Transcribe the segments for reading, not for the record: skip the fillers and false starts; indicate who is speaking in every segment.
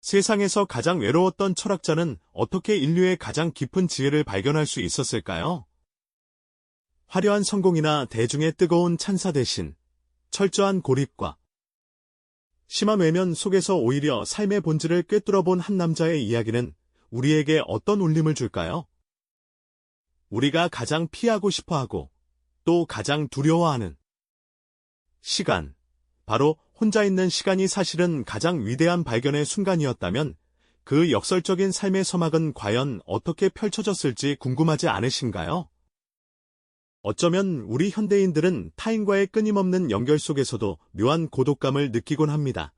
Speaker 1: 세상에서 가장 외로웠던 철학자는 어떻게 인류의 가장 깊은 지혜를 발견할 수 있었을까요? 화려한 성공이나 대중의 뜨거운 찬사 대신 철저한 고립과 심한 외면 속에서 오히려 삶의 본질을 꿰뚫어본 한 남자의 이야기는 우리에게 어떤 울림을 줄까요? 우리가 가장 피하고 싶어하고 또 가장 두려워하는 시간, 바로 혼자 있는 시간이 사실은 가장 위대한 발견의 순간이었다면 그 역설적인 삶의 서막은 과연 어떻게 펼쳐졌을지 궁금하지 않으신가요? 어쩌면 우리 현대인들은 타인과의 끊임없는 연결 속에서도 묘한 고독감을 느끼곤 합니다.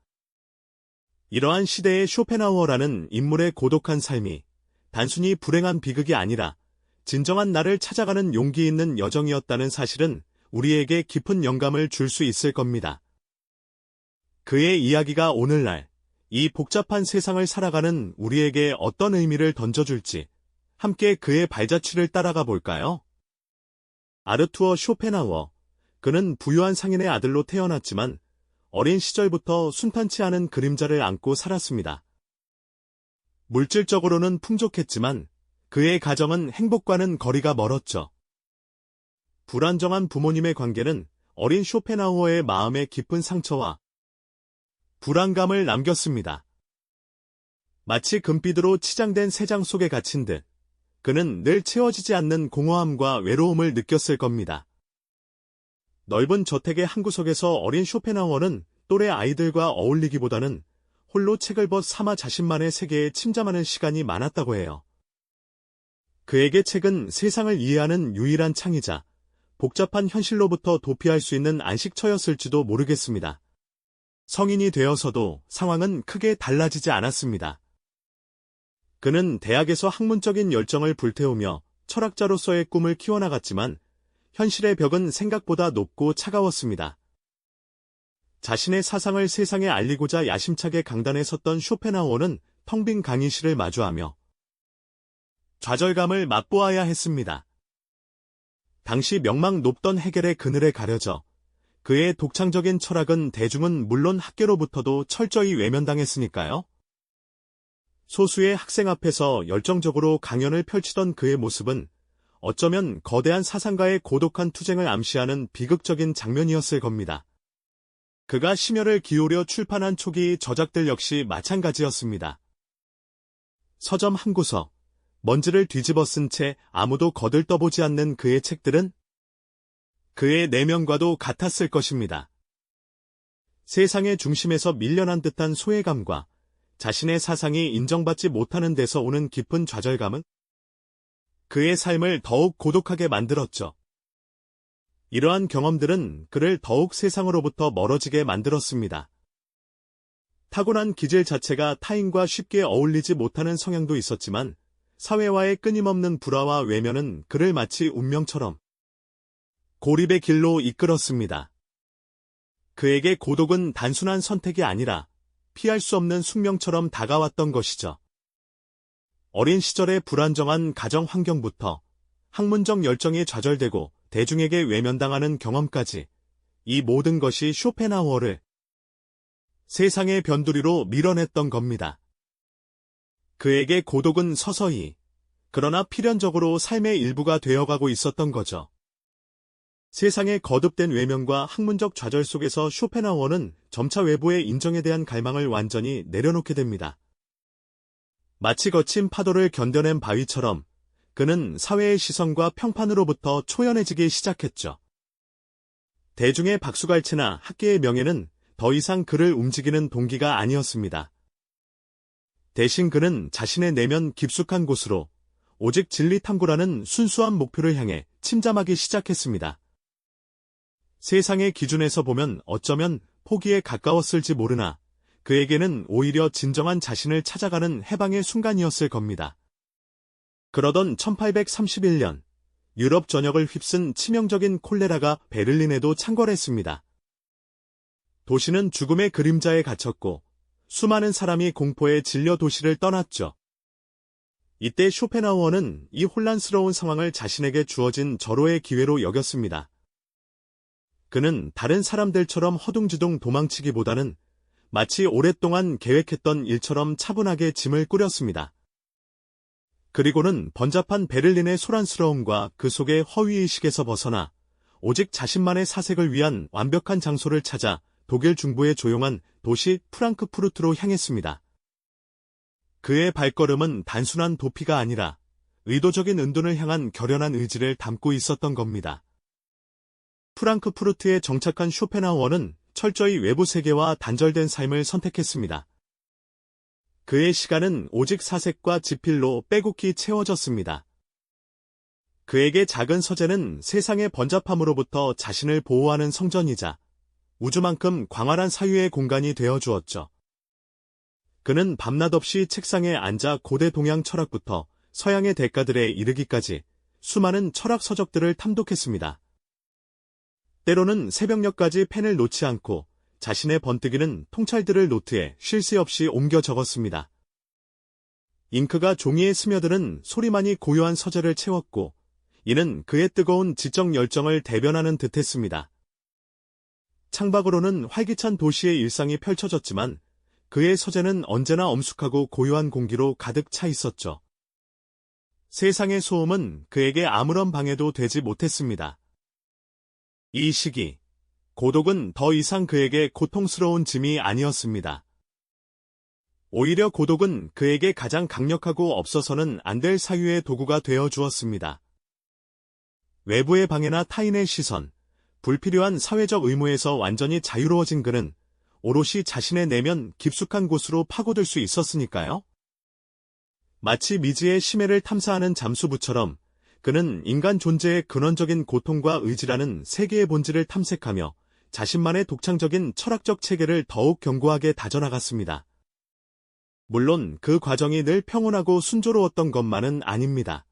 Speaker 1: 이러한 시대의 쇼펜하우어라는 인물의 고독한 삶이 단순히 불행한 비극이 아니라 진정한 나를 찾아가는 용기 있는 여정이었다는 사실은 우리에게 깊은 영감을 줄 수 있을 겁니다. 그의 이야기가 오늘날 이 복잡한 세상을 살아가는 우리에게 어떤 의미를 던져줄지 함께 그의 발자취를 따라가 볼까요? 아르투어 쇼펜하우어, 그는 부유한 상인의 아들로 태어났지만 어린 시절부터 순탄치 않은 그림자를 안고 살았습니다. 물질적으로는 풍족했지만 그의 가정은 행복과는 거리가 멀었죠. 불안정한 부모님의 관계는 어린 쇼펜하우어의 마음에 깊은 상처와 불안감을 남겼습니다. 마치 금빛으로 치장된 새장 속에 갇힌 듯 그는 늘 채워지지 않는 공허함과 외로움을 느꼈을 겁니다. 넓은 저택의 한 구석에서 어린 쇼펜하우어는 또래 아이들과 어울리기보다는 홀로 책을 벗 삼아 자신만의 세계에 침잠하는 시간이 많았다고 해요. 그에게 책은 세상을 이해하는 유일한 창이자 복잡한 현실로부터 도피할 수 있는 안식처였을지도 모르겠습니다. 성인이 되어서도 상황은 크게 달라지지 않았습니다. 그는 대학에서 학문적인 열정을 불태우며 철학자로서의 꿈을 키워나갔지만 현실의 벽은 생각보다 높고 차가웠습니다. 자신의 사상을 세상에 알리고자 야심차게 강단에 섰던 쇼펜하우어는 텅 빈 강의실을 마주하며 좌절감을 맛보아야 했습니다. 당시 명망 높던 해겔의 그늘에 가려져 그의 독창적인 철학은 대중은 물론 학계로부터도 철저히 외면당했으니까요. 소수의 학생 앞에서 열정적으로 강연을 펼치던 그의 모습은 어쩌면 거대한 사상가의 고독한 투쟁을 암시하는 비극적인 장면이었을 겁니다. 그가 심혈을 기울여 출판한 초기 저작들 역시 마찬가지였습니다. 서점 한 구석, 먼지를 뒤집어 쓴 채 아무도 거들떠보지 않는 그의 책들은 그의 내면과도 같았을 것입니다. 세상의 중심에서 밀려난 듯한 소외감과 자신의 사상이 인정받지 못하는 데서 오는 깊은 좌절감은 그의 삶을 더욱 고독하게 만들었죠. 이러한 경험들은 그를 더욱 세상으로부터 멀어지게 만들었습니다. 타고난 기질 자체가 타인과 쉽게 어울리지 못하는 성향도 있었지만 사회와의 끊임없는 불화와 외면은 그를 마치 운명처럼 고립의 길로 이끌었습니다. 그에게 고독은 단순한 선택이 아니라 피할 수 없는 숙명처럼 다가왔던 것이죠. 어린 시절의 불안정한 가정 환경부터 학문적 열정이 좌절되고 대중에게 외면당하는 경험까지 이 모든 것이 쇼펜하우어를 세상의 변두리로 밀어냈던 겁니다. 그에게 고독은 서서히, 그러나 필연적으로 삶의 일부가 되어가고 있었던 거죠. 세상의 거듭된 외면과 학문적 좌절 속에서 쇼펜하우어는 점차 외부의 인정에 대한 갈망을 완전히 내려놓게 됩니다. 마치 거친 파도를 견뎌낸 바위처럼 그는 사회의 시선과 평판으로부터 초연해지기 시작했죠. 대중의 박수갈채나 학계의 명예는 더 이상 그를 움직이는 동기가 아니었습니다. 대신 그는 자신의 내면 깊숙한 곳으로 오직 진리 탐구라는 순수한 목표를 향해 침잠하기 시작했습니다. 세상의 기준에서 보면 어쩌면 포기에 가까웠을지 모르나 그에게는 오히려 진정한 자신을 찾아가는 해방의 순간이었을 겁니다. 그러던 1831년 유럽 전역을 휩쓴 치명적인 콜레라가 베를린에도 창궐했습니다. 도시는 죽음의 그림자에 갇혔고 수많은 사람이 공포에 질려 도시를 떠났죠. 이때 쇼펜하우어는 이 혼란스러운 상황을 자신에게 주어진 절호의 기회로 여겼습니다. 그는 다른 사람들처럼 허둥지둥 도망치기보다는 마치 오랫동안 계획했던 일처럼 차분하게 짐을 꾸렸습니다. 그리고는 번잡한 베를린의 소란스러움과 그 속의 허위의식에서 벗어나 오직 자신만의 사색을 위한 완벽한 장소를 찾아 독일 중부의 조용한 도시 프랑크푸르트로 향했습니다. 그의 발걸음은 단순한 도피가 아니라 의도적인 은둔을 향한 결연한 의지를 담고 있었던 겁니다. 프랑크푸르트에 정착한 쇼펜하우어는 철저히 외부 세계와 단절된 삶을 선택했습니다. 그의 시간은 오직 사색과 지필로 빼곡히 채워졌습니다. 그에게 작은 서재는 세상의 번잡함으로부터 자신을 보호하는 성전이자 우주만큼 광활한 사유의 공간이 되어 주었죠. 그는 밤낮 없이 책상에 앉아 고대 동양 철학부터 서양의 대가들에 이르기까지 수많은 철학 서적들을 탐독했습니다. 때로는 새벽녘까지 펜을 놓지 않고 자신의 번뜩이는 통찰들을 노트에 쉴 새 없이 옮겨 적었습니다. 잉크가 종이에 스며드는 소리만이 고요한 서재를 채웠고 이는 그의 뜨거운 지적 열정을 대변하는 듯했습니다. 창밖으로는 활기찬 도시의 일상이 펼쳐졌지만 그의 서재는 언제나 엄숙하고 고요한 공기로 가득 차 있었죠. 세상의 소음은 그에게 아무런 방해도 되지 못했습니다. 이 시기, 고독은 더 이상 그에게 고통스러운 짐이 아니었습니다. 오히려 고독은 그에게 가장 강력하고 없어서는 안 될 사유의 도구가 되어 주었습니다. 외부의 방해나 타인의 시선, 불필요한 사회적 의무에서 완전히 자유로워진 그는 오롯이 자신의 내면 깊숙한 곳으로 파고들 수 있었으니까요. 마치 미지의 심해를 탐사하는 잠수부처럼 그는 인간 존재의 근원적인 고통과 의지라는 세계의 본질을 탐색하며 자신만의 독창적인 철학적 체계를 더욱 견고하게 다져나갔습니다. 물론 그 과정이 늘 평온하고 순조로웠던 것만은 아닙니다.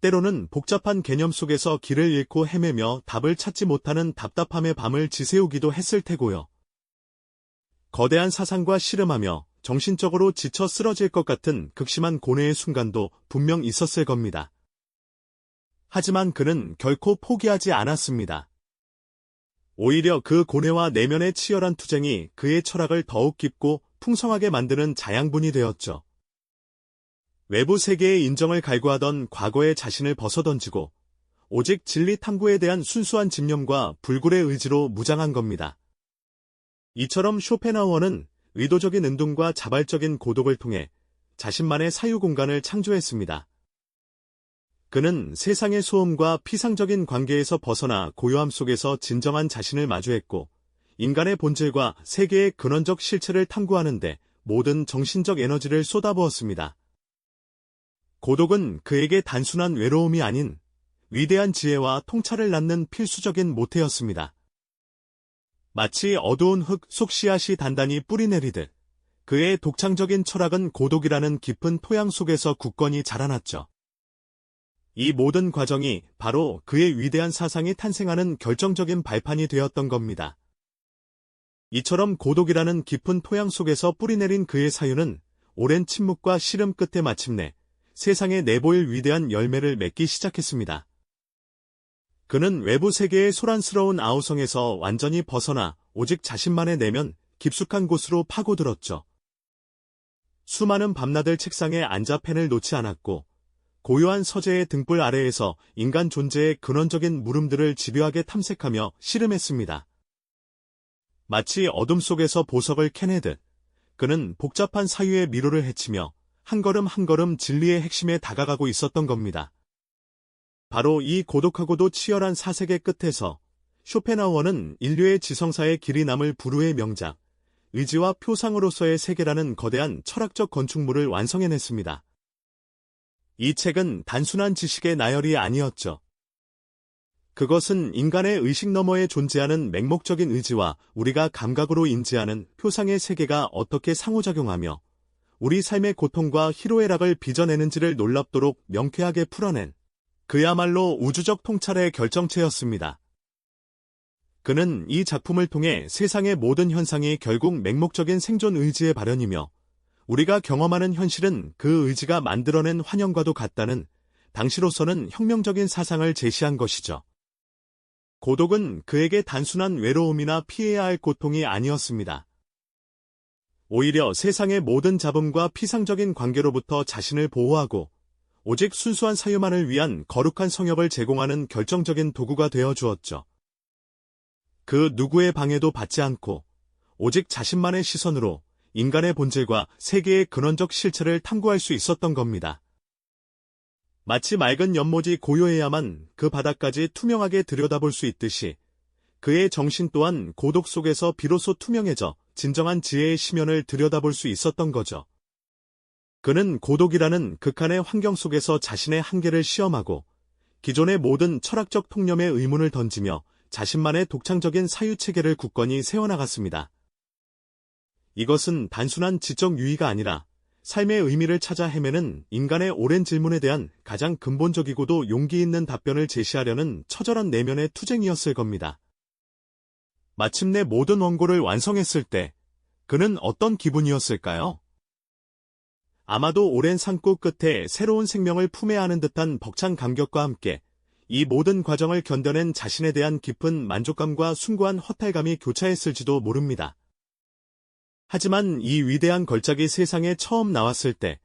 Speaker 1: 때로는 복잡한 개념 속에서 길을 잃고 헤매며 답을 찾지 못하는 답답함의 밤을 지새우기도 했을 테고요. 거대한 사상과 씨름하며 정신적으로 지쳐 쓰러질 것 같은 극심한 고뇌의 순간도 분명 있었을 겁니다. 하지만 그는 결코 포기하지 않았습니다. 오히려 그 고뇌와 내면의 치열한 투쟁이 그의 철학을 더욱 깊고 풍성하게 만드는 자양분이 되었죠. 외부 세계의 인정을 갈구하던 과거의 자신을 벗어던지고 오직 진리 탐구에 대한 순수한 집념과 불굴의 의지로 무장한 겁니다. 이처럼 쇼펜하우어는 의도적인 은둔과 자발적인 고독을 통해 자신만의 사유 공간을 창조했습니다. 그는 세상의 소음과 피상적인 관계에서 벗어나 고요함 속에서 진정한 자신을 마주했고 인간의 본질과 세계의 근원적 실체를 탐구하는 데 모든 정신적 에너지를 쏟아부었습니다. 고독은 그에게 단순한 외로움이 아닌 위대한 지혜와 통찰을 낳는 필수적인 모태였습니다. 마치 어두운 흙 속 씨앗이 단단히 뿌리내리듯 그의 독창적인 철학은 고독이라는 깊은 토양 속에서 굳건히 자라났죠. 이 모든 과정이 바로 그의 위대한 사상이 탄생하는 결정적인 발판이 되었던 겁니다. 이처럼 고독이라는 깊은 토양 속에서 뿌리내린 그의 사유는 오랜 침묵과 씨름 끝에 마침내 세상에 내보일 위대한 열매를 맺기 시작했습니다. 그는 외부 세계의 소란스러운 아우성에서 완전히 벗어나 오직 자신만의 내면 깊숙한 곳으로 파고들었죠. 수많은 밤낮을 책상에 앉아 펜을 놓지 않았고 고요한 서재의 등불 아래에서 인간 존재의 근원적인 물음들을 집요하게 탐색하며 씨름했습니다. 마치 어둠 속에서 보석을 캐내듯 그는 복잡한 사유의 미로를 헤치며 한 걸음 한 걸음 진리의 핵심에 다가가고 있었던 겁니다. 바로 이 고독하고도 치열한 사색의 끝에서 쇼펜하우어는 인류의 지성사에 길이 남을 불후의 명작, 의지와 표상으로서의 세계라는 거대한 철학적 건축물을 완성해냈습니다. 이 책은 단순한 지식의 나열이 아니었죠. 그것은 인간의 의식 너머에 존재하는 맹목적인 의지와 우리가 감각으로 인지하는 표상의 세계가 어떻게 상호작용하며 우리 삶의 고통과 희로애락을 빚어내는지를 놀랍도록 명쾌하게 풀어낸 그야말로 우주적 통찰의 결정체였습니다. 그는 이 작품을 통해 세상의 모든 현상이 결국 맹목적인 생존 의지의 발현이며 우리가 경험하는 현실은 그 의지가 만들어낸 환영과도 같다는 당시로서는 혁명적인 사상을 제시한 것이죠. 고독은 그에게 단순한 외로움이나 피해야 할 고통이 아니었습니다. 오히려 세상의 모든 잡음과 피상적인 관계로부터 자신을 보호하고 오직 순수한 사유만을 위한 거룩한 성역을 제공하는 결정적인 도구가 되어 주었죠. 그 누구의 방해도 받지 않고 오직 자신만의 시선으로 인간의 본질과 세계의 근원적 실체를 탐구할 수 있었던 겁니다. 마치 맑은 연못이 고요해야만 그 바닥까지 투명하게 들여다볼 수 있듯이 그의 정신 또한 고독 속에서 비로소 투명해져 진정한 지혜의 심연을 들여다볼 수 있었던 거죠. 그는 고독이라는 극한의 환경 속에서 자신의 한계를 시험하고 기존의 모든 철학적 통념에 의문을 던지며 자신만의 독창적인 사유체계를 굳건히 세워나갔습니다. 이것은 단순한 지적 유의가 아니라 삶의 의미를 찾아 헤매는 인간의 오랜 질문에 대한 가장 근본적이고도 용기 있는 답변을 제시하려는 처절한 내면의 투쟁이었을 겁니다. 마침내 모든 원고를 완성했을 때 그는 어떤 기분이었을까요? 아마도 오랜 산고 끝에 새로운 생명을 품에 안은 듯한 벅찬 감격과 함께 이 모든 과정을 견뎌낸 자신에 대한 깊은 만족감과 숭고한 허탈감이 교차했을지도 모릅니다. 하지만 이 위대한 걸작이 세상에 처음 나왔을 때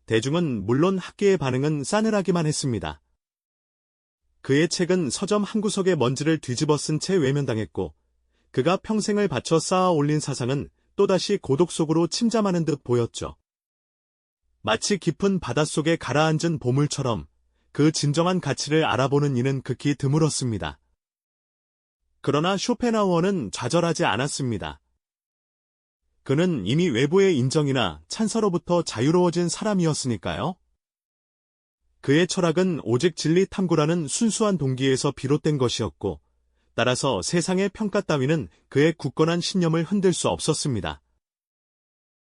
Speaker 1: 대중은 물론 학계의 반응은 싸늘하기만 했습니다. 그의 책은 서점 한 구석의 먼지를 뒤집어 쓴 채 외면당했고 그가 평생을 바쳐 쌓아 올린 사상은 또다시 고독 속으로 침잠하는 듯 보였죠. 마치 깊은 바닷속에 가라앉은 보물처럼 그 진정한 가치를 알아보는 이는 극히 드물었습니다. 그러나 쇼펜하우어는 좌절하지 않았습니다. 그는 이미 외부의 인정이나 찬사로부터 자유로워진 사람이었으니까요. 그의 철학은 오직 진리 탐구라는 순수한 동기에서 비롯된 것이었고, 따라서 세상의 평가 따위는 그의 굳건한 신념을 흔들 수 없었습니다.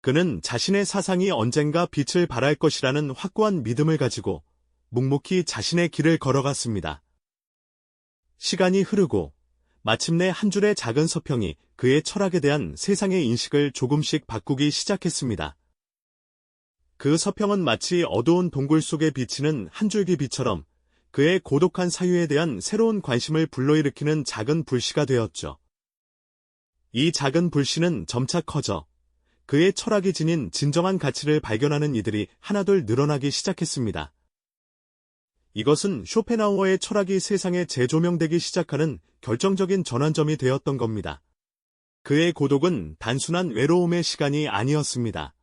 Speaker 1: 그는 자신의 사상이 언젠가 빛을 발할 것이라는 확고한 믿음을 가지고 묵묵히 자신의 길을 걸어갔습니다. 시간이 흐르고 마침내 한 줄의 작은 서평이 그의 철학에 대한 세상의 인식을 조금씩 바꾸기 시작했습니다. 그 서평은 마치 어두운 동굴 속에 비치는 한 줄기 빛처럼 그의 고독한 사유에 대한 새로운 관심을 불러일으키는 작은 불씨가 되었죠. 이 작은 불씨는 점차 커져 그의 철학이 지닌 진정한 가치를 발견하는 이들이 하나둘 늘어나기 시작했습니다. 이것은 쇼펜하우어의 철학이 세상에 재조명되기 시작하는 결정적인 전환점이 되었던 겁니다. 그의 고독은 단순한 외로움의 시간이 아니었습니다.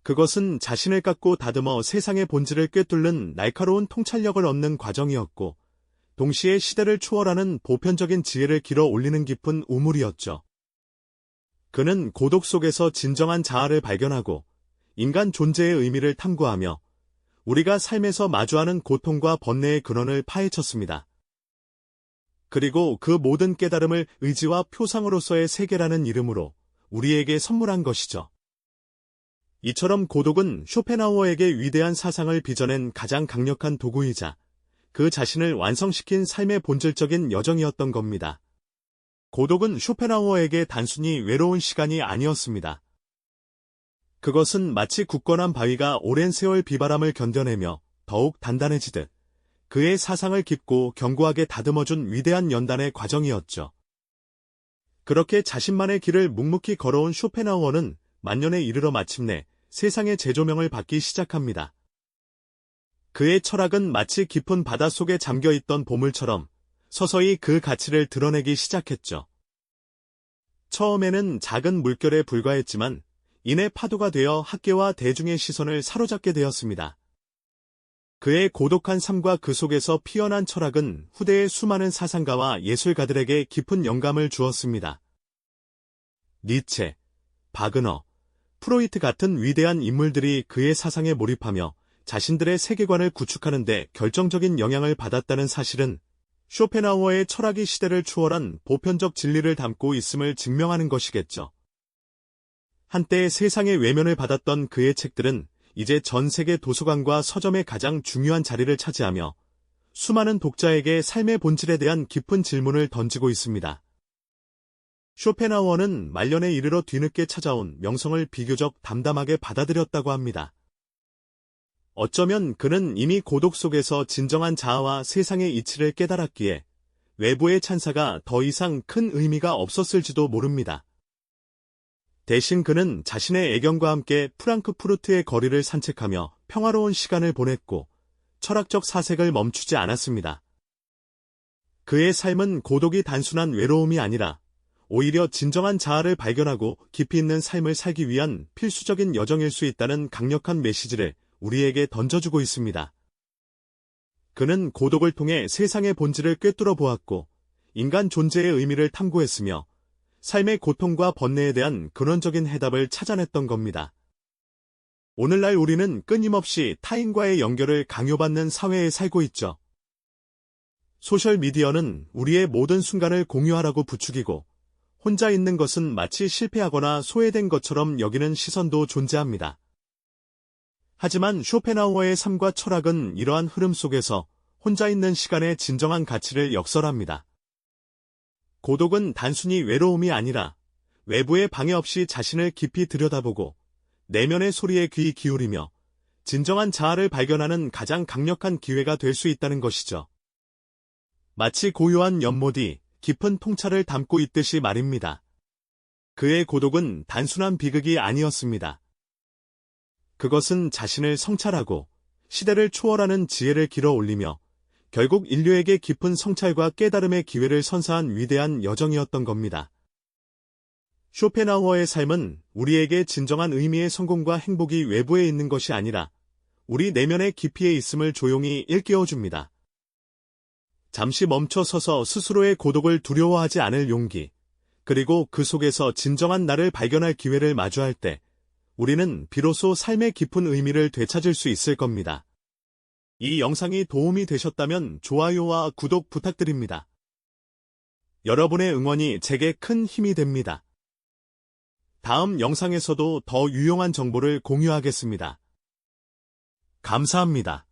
Speaker 1: 그것은 자신을 깎고 다듬어 세상의 본질을 꿰뚫는 날카로운 통찰력을 얻는 과정이었고, 동시에 시대를 초월하는 보편적인 지혜를 길어 올리는 깊은 우물이었죠. 그는 고독 속에서 진정한 자아를 발견하고 인간 존재의 의미를 탐구하며 우리가 삶에서 마주하는 고통과 번뇌의 근원을 파헤쳤습니다. 그리고 그 모든 깨달음을 의지와 표상으로서의 세계라는 이름으로 우리에게 선물한 것이죠. 이처럼 고독은 쇼펜하우어에게 위대한 사상을 빚어낸 가장 강력한 도구이자 그 자신을 완성시킨 삶의 본질적인 여정이었던 겁니다. 고독은 쇼펜하우어에게 단순히 외로운 시간이 아니었습니다. 그것은 마치 굳건한 바위가 오랜 세월 비바람을 견뎌내며 더욱 단단해지듯 그의 사상을 깊고 견고하게 다듬어준 위대한 연단의 과정이었죠. 그렇게 자신만의 길을 묵묵히 걸어온 쇼펜하우어는 만년에 이르러 마침내 세상의 재조명을 받기 시작합니다. 그의 철학은 마치 깊은 바닷속에 잠겨있던 보물처럼 서서히 그 가치를 드러내기 시작했죠. 처음에는 작은 물결에 불과했지만 이내 파도가 되어 학계와 대중의 시선을 사로잡게 되었습니다. 그의 고독한 삶과 그 속에서 피어난 철학은 후대의 수많은 사상가와 예술가들에게 깊은 영감을 주었습니다. 니체, 바그너, 프로이트 같은 위대한 인물들이 그의 사상에 몰입하며 자신들의 세계관을 구축하는 데 결정적인 영향을 받았다는 사실은 쇼펜하우어의 철학이 시대를 초월한 보편적 진리를 담고 있음을 증명하는 것이겠죠. 한때 세상의 외면을 받았던 그의 책들은 이제 전 세계 도서관과 서점의 가장 중요한 자리를 차지하며 수많은 독자에게 삶의 본질에 대한 깊은 질문을 던지고 있습니다. 쇼펜하우어는 말년에 이르러 뒤늦게 찾아온 명성을 비교적 담담하게 받아들였다고 합니다. 어쩌면 그는 이미 고독 속에서 진정한 자아와 세상의 이치를 깨달았기에 외부의 찬사가 더 이상 큰 의미가 없었을지도 모릅니다. 대신 그는 자신의 애견과 함께 프랑크푸르트의 거리를 산책하며 평화로운 시간을 보냈고 철학적 사색을 멈추지 않았습니다. 그의 삶은 고독이 단순한 외로움이 아니라 오히려 진정한 자아를 발견하고 깊이 있는 삶을 살기 위한 필수적인 여정일 수 있다는 강력한 메시지를 우리에게 던져주고 있습니다. 그는 고독을 통해 세상의 본질을 꿰뚫어 보았고 인간 존재의 의미를 탐구했으며 삶의 고통과 번뇌에 대한 근원적인 해답을 찾아냈던 겁니다. 오늘날 우리는 끊임없이 타인과의 연결을 강요받는 사회에 살고 있죠. 소셜미디어는 우리의 모든 순간을 공유하라고 부추기고 혼자 있는 것은 마치 실패하거나 소외된 것처럼 여기는 시선도 존재합니다. 하지만 쇼펜하우어의 삶과 철학은 이러한 흐름 속에서 혼자 있는 시간의 진정한 가치를 역설합니다. 고독은 단순히 외로움이 아니라 외부의 방해 없이 자신을 깊이 들여다보고 내면의 소리에 귀 기울이며 진정한 자아를 발견하는 가장 강력한 기회가 될 수 있다는 것이죠. 마치 고요한 연못이 깊은 통찰을 담고 있듯이 말입니다. 그의 고독은 단순한 비극이 아니었습니다. 그것은 자신을 성찰하고 시대를 초월하는 지혜를 길어 올리며 결국 인류에게 깊은 성찰과 깨달음의 기회를 선사한 위대한 여정이었던 겁니다. 쇼펜하우어의 삶은 우리에게 진정한 의미의 성공과 행복이 외부에 있는 것이 아니라 우리 내면의 깊이에 있음을 조용히 일깨워줍니다. 잠시 멈춰 서서 스스로의 고독을 두려워하지 않을 용기, 그리고 그 속에서 진정한 나를 발견할 기회를 마주할 때 우리는 비로소 삶의 깊은 의미를 되찾을 수 있을 겁니다. 이 영상이 도움이 되셨다면 좋아요와 구독 부탁드립니다. 여러분의 응원이 제게 큰 힘이 됩니다. 다음 영상에서도 더 유용한 정보를 공유하겠습니다. 감사합니다.